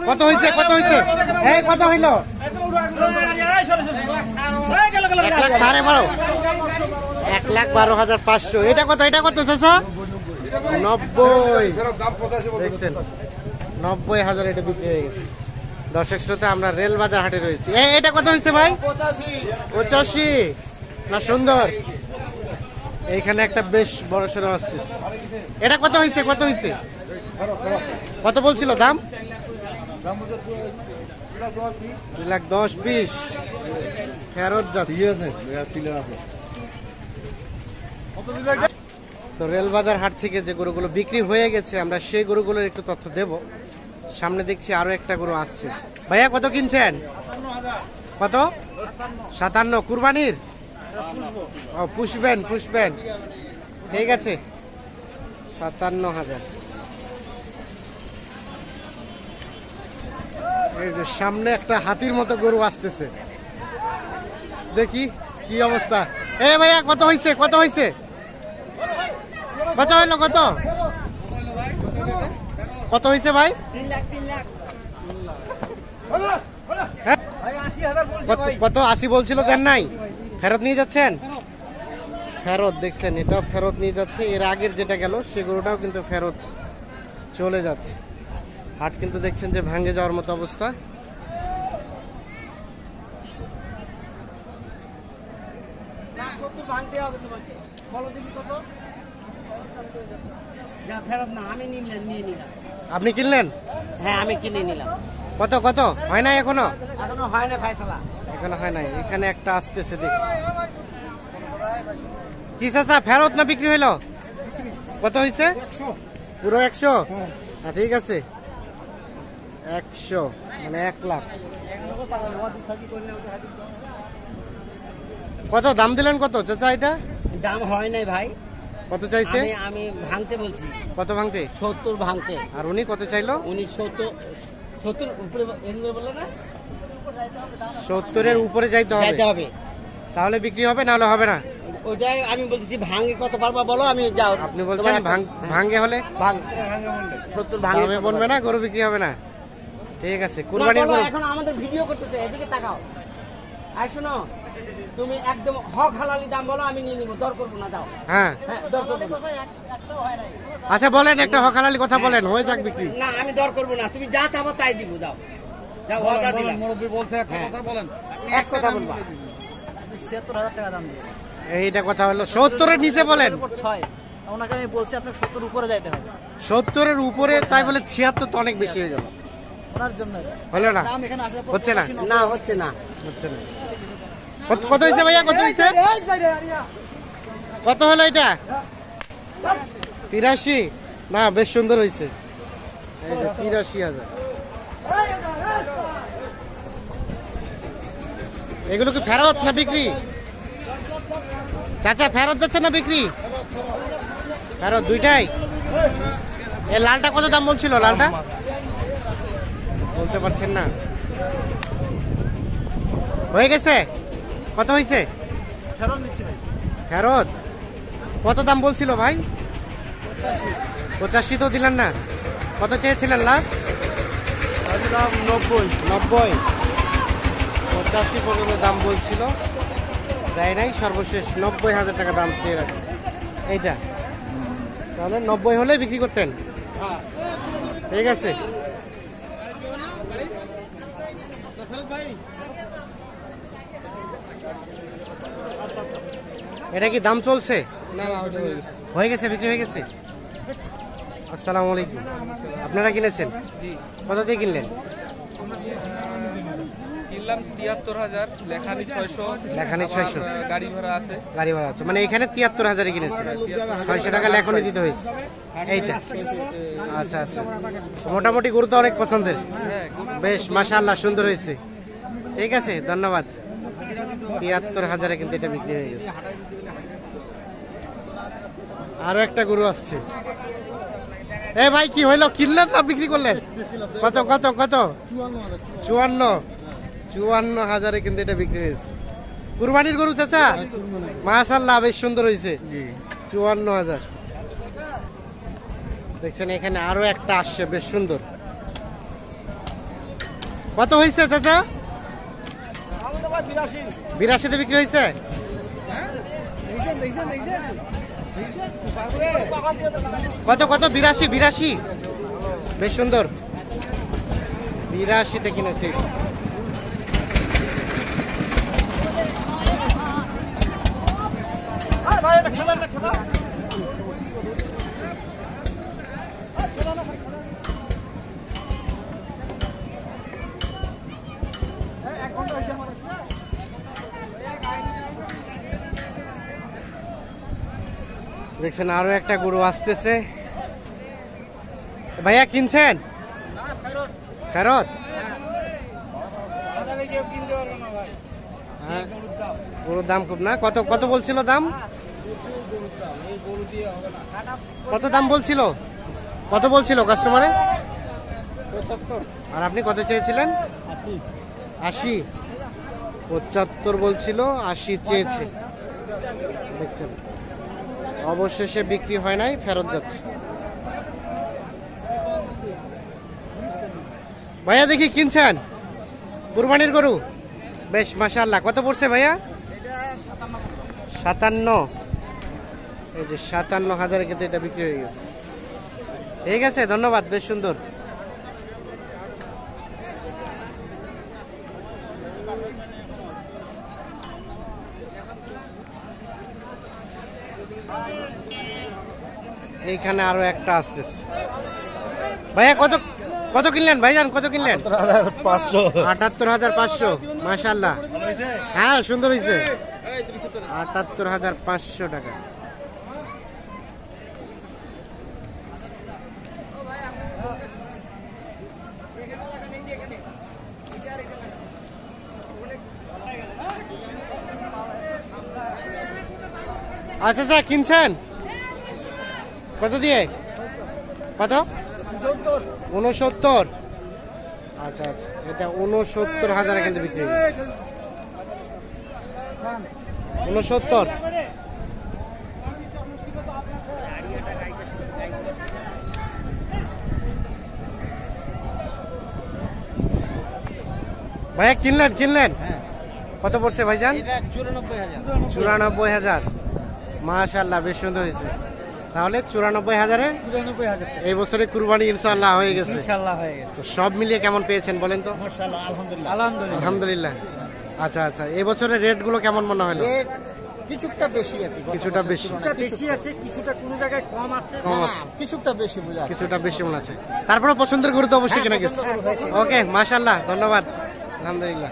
কত হয়েছে কত হয়েছে এই কত হইল 1,12,500 এটা কত চাচা 90 দেখছেন 90,000 এটা বিক্রি হয়ে গেছে। দর্শক শ্রোতা আমরা রেল বাজার হাটে রয়েছি। এটা কত হয়েছে ভাই 85 না সুন্দর এইখানে একটা বেশ বড় সড়ো আসতেছে। এটা কত হয়েছে কত বলছিল দাম 2,10,20 ফেরত যাচ্ছে। তো রেলবাজার হাট থেকে যে গরুগুলো বিক্রি হয়ে গেছে আমরা সেই গরুগুলোর একটু তথ্য দেব। সামনে দেখছি আরো একটা গরু আসছে। ভাইয়া কত কিনছেন কত 57 কুরবানির পুষবেন ঠিক আছে 57,000। এই যে সামনে একটা হাতির মতো গরু আসতেছে দেখি কি অবস্থা। ভাইয়া কত হয়েছে কত হইলো কত হয়েছে ভাই 3 লাখ কত 80 বলছিল দেন নাই ফেরত নিয়ে যাচ্ছেন ফেরত দেখছেন এটাও ফেরত নিয়ে যাচ্ছে। এর আগের যেটা গেল সে গরুটাও কিন্তু ফেরত চলে যাচ্ছে। হাট কিন্তু দেখছেন যে ভাঙে যাওয়ার মতো অবস্থা। আপনি কিনলেন হ্যাঁ আমি কিনে নিলাম। কত হয় না এখনো হয় না ফায়সালা এখনো হয় নাই। এখানে একটা আসতেছে দেখছি কি চাচা ফেরত না বিক্রি হইলো কত হয়েছে পুরো 100 ঠিক আছে 100 মানে 1 লাখ। কত দাম দিলেন কত চাচা এটা দাম হয় নাই ভাই কত চাইছে আমি ভাঙতে বলছি কত ভাঙতে 70 ভাঙতে। আর উনি কত চাইলো উনি 70 উপরে বললো না 70 এর উপরে যাইতে হবে তাহলে বিক্রি হবে না হলে হবে না। ওইটাই আমি বলতেছি ভাঙে কত পারবা বলো আমি যাও। আপনি বলছেন ভাঙে হলে 70 ভাঙে বলবে না গরু বিক্রি হবে না ঠিক আছে। কুরবানির গরু এখন আমাদের ভিডিও করতেছে এদিকে তাকাও। আই শোনো তুমি একদম হক হালালি দাম বলো আমি নিয়ে নিব দর করব না দাও। হ্যাঁ দর করব আচ্ছা বলেন একটা হক হালালি কথা বলেন হয়ে যাক বিক্রি। না আমি দর করব না তুমি যা চাবো তাই দিব দাও যাও ওয়াদা দিলাম। মুরব্বি বলছে একটা কথা বলেন এক কথা বলবা 76000 টাকা দাম দিই এইটা কথা হলো 70 এর নিচে বলেন 6 ওনাকে আমি বলছি আপনার 70 উপরে যাইতে হবে 70 এর উপরে তাই বলে 76 তো অনেক বেশি হয়ে গেল ওনার জন্য হলো না দাম এখানে আসার পর হচ্ছে না হচ্ছে না কত হয়েছে ভাইয়া কত হয়েছে কত হলো এটা 83 না বেশ সুন্দর হয়েছে 83,000। এগুলো কি ফেরত না বিক্রি চাচা ফেরত যাচ্ছে না বিক্রি ফেরত দুইটাই। এই লালটা কত দাম বলছিল লালটা বলতে পারছেন না হয়ে গেছে কত হয়েছে ফেরত কত দাম বলছিল ভাই 85 তো দিলেন না কত চেয়েছিলেন লাস্ট 90 85 পর্যন্ত দাম বলছিল দেয় নাই সর্বশেষ 90,000 টাকা দাম চেয়ে রাখছে এইটা তাহলে 90 হলে বিক্রি করতেন ঠিক আছে। এটা কি দাম চলছে না হয়ে গেছে বিক্রি হয়ে গেছে। আসসালামু আলাইকুম আপনারা কিনেছেন কত দিয়ে কিনলেন কিনলাম 73,000 লেখানি 600 গাড়ি ভাড়া আছে মানে এখানে 73,000 কিনেছেন 600 টাকা লেখনি দিতে হয়েছে এইটা আচ্ছা মোটামুটি গরু তো অনেক পছন্দের বেশ মাশাআল্লাহ সুন্দর হয়েছে ঠিক আছে ধন্যবাদ। 73,000 কিন্তু এটা বিক্রি হয়ে গেছে। আরো একটা গরু আসছে ভাই কি হইলো কিনলেন না বিক্রি করলেন কত 54,000 কিন্তু এটা বিক্রি হয়েছে। কুরবানির গরু চাচা মাশাআল্লাহ বেশ সুন্দর হয়েছে 54,000 দেখছেন। এখানে আরো একটা আসছে বেশ সুন্দর কত হয়েছে চাচা? 82তে বিক্রি হয়েছে। কত কত? 82 বেশ সুন্দর। 82তে কিনেছি। দেখছেন আরো একটা গরু আসতেছে। ভাইয়া কিনছেন? ফেরত? হ্যাঁ, গরুর দাম খুব না। কত কত বলছিল দাম? কত দাম বলছিল? কত বলছিল কাস্টমারে? 75। আর আপনি কত চেয়েছিলেন? 80। 75 বলছিল, 80 চেয়েছে। দেখছেন অবশেষে বিক্রি হয় নাই, ফেরত যাচ্ছে। ভাইয়া দেখি কিনছেন কুরবানির গরু? বেশ মাশাআল্লাহ। কত পড়ছে ভাইয়া? 57। এই যে 57,000 কিন্তু এটা বিক্রি হয়ে গেছে। ঠিক আছে, ধন্যবাদ। বেশ সুন্দর। এইখানে আরো একটা আসতেছে। ভাইয়া কত কত কিনলেন ভাইজান? কত কিনলেন? 78,500। মাশাআল্লাহ, হ্যাঁ সুন্দর হয়েছে। 78,500 টাকা। আচ্ছা আচ্ছা, কিনছেন কত দিয়ে? কত? 69। আচ্ছা আচ্ছা, এটা 69,000 কিন্তু বিক্রি হয়েছে। 69। ভাইয়া কিনলেন? কিনলেন কত পড়ছে ভাইজান? 94,000। মাশাআল্লাহ, বেশ সুন্দর হয়েছে। তাহলে 94,000-এ এই বছরে কুরবানি ইনশাআল্লাহ হয়ে গেছে। তো সব মিলিয়ে কেমন পেয়েছেন বলেন তো? আলহামদুলিল্লাহ। আচ্ছা আচ্ছা, এই বছরের রেট গুলো কেমন মনে হলো? কিছুটা বেশি আর কি, কিছুটা বেশি, বেশি আছে, কিছুটা কোনো জায়গায় কম আছে, কম আছে, কিছুটা বেশি বোঝা, কিছুটা বেশি মনে আছে। তারপরে পছন্দের গরু তো অবশ্যই কেনা গেছে। ওকে, মাশাআল্লাহ, ধন্যবাদ, আলহামদুলিল্লাহ।